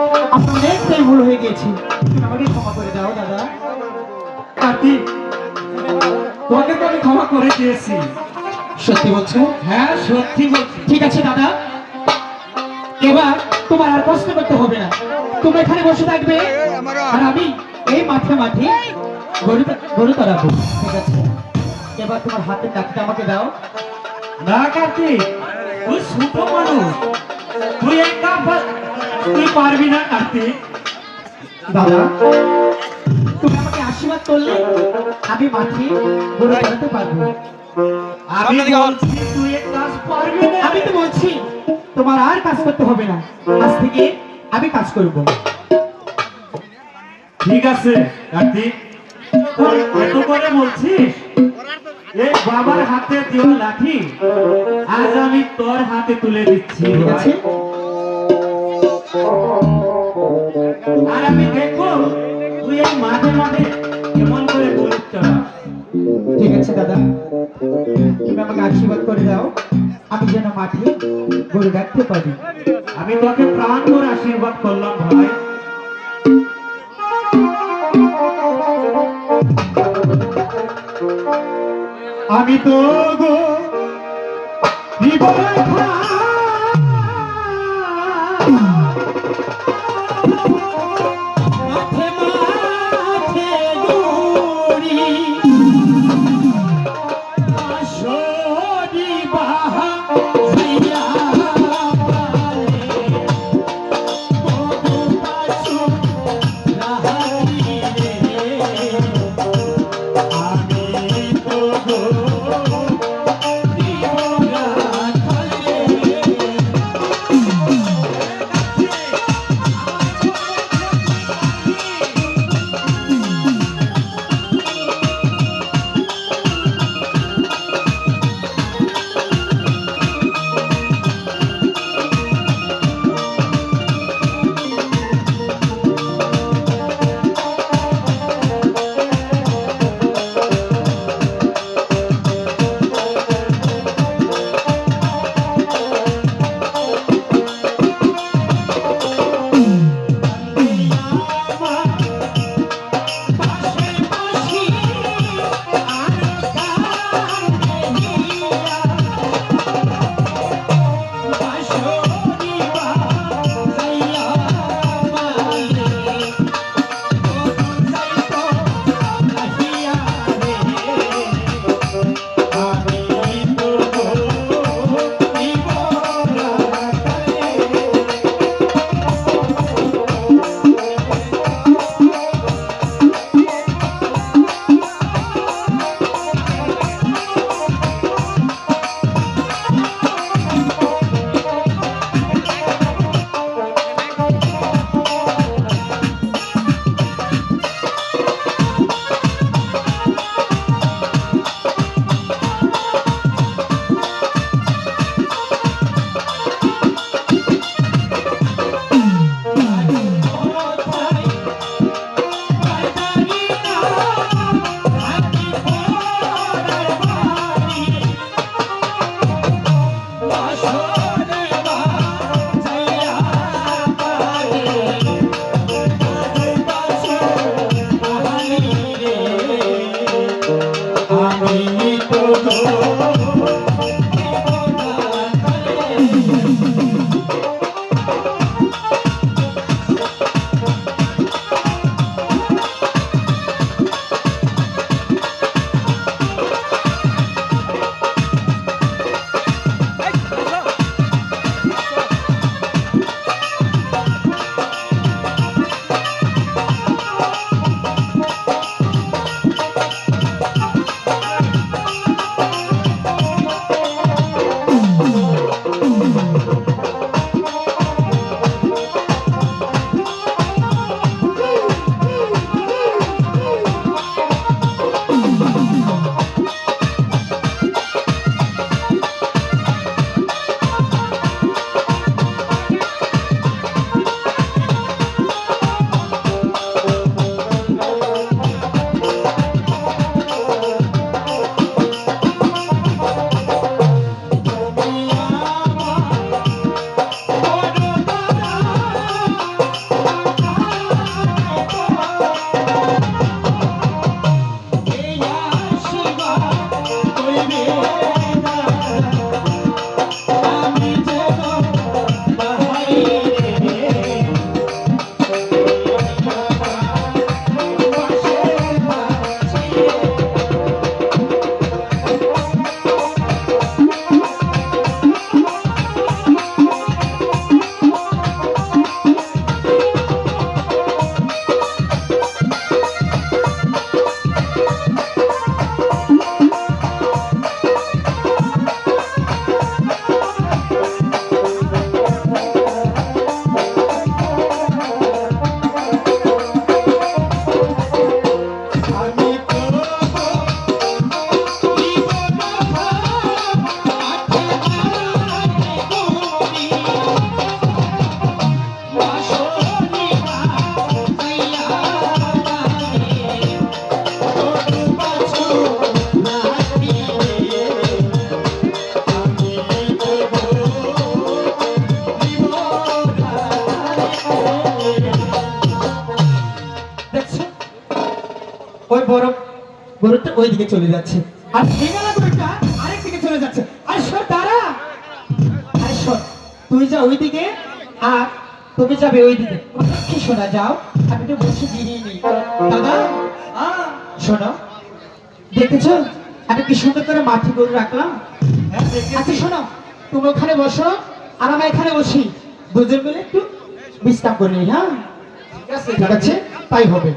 আপনার অনেকটাই ভুল হয়ে গেছি, তুমি আমাকে ক্ষমা করে দাও দাদা। কার্তিক, তোমাকে তো আমি ক্ষমা করে দিয়েছি। সত্যি বলছো? হ্যাঁ, সত্যি বলছি। ঠিক আছে দাদা, এবার তোমার আর কষ্ট করতে হবে না। তুমি এখানে বসে থাকবে আর আমি এই মাঠে মাঠে গরু গরু তাড়াবো। ঠিক আছে, এবার তোমার হাতের লাঠিটা আমাকে দাও। না কার্তিক, তুই ছোট মানুষ, তুই তুই পারবি না কার্তিক। দাদা, তুমি আমাকে আশীর্বাদ করলে আমি মাঠে গরু তাড়াতে পারবো। আমি বলছি তুই এক কাজ পারবি না। আমি তো বলছি তোমার আর কাজ করতে হবে না, আজ থেকে আমি কাজ করব। ঠিক আছে কার্তিক, তুই এত করে বলছিস, এই বাবার হাতে দেওয়া লাঠি আজ আমি তোর হাতে তুলে দিচ্ছি। ঠিক আছে, আর আমি দেখবো তুই এই মাঝে মাঝে কেমন করে গরু চড়াস। ঠিক আছে দাদা, তুমি আমাকে আশীর্বাদ করে দাও, আমি যেন মাঠে গরু রাখতে পারি। আমি তোকে প্রাণ করে আশীর্বাদ করলাম ভাই। আমি তো গো হৃদয় মাঠে মাঠে দৌড়ি আসরি বাহা জিয়া পালে কবু পাছু রাহারি রে আমি তো গো জীবন খালে ওই বড় গরুটা ওই দিকে চলে যাচ্ছে, আর সিঙ্গালা গরুটা আরেক দিকে চলে যাচ্ছে। আর সর দাঁড়া, আর সর, তুই যা ওই দিকে আর তুমি যাবে ওই দিকে। কি শোনা যাও, আমি তো বসে দিয়ে নিই। দাদা শোনো, দেখেছো আমি কি সুন্দর করে মাঠে গরু রাখলাম। হ্যাঁ, দেখেছি। আচ্ছা শোনো, তুমি ওখানে বসো আর আমি এখানে বসি, দুজন মিলে একটু বিশ্রাম করি। হ্যাঁ ঠিক আছে ঠিক আছে, তাই হবে।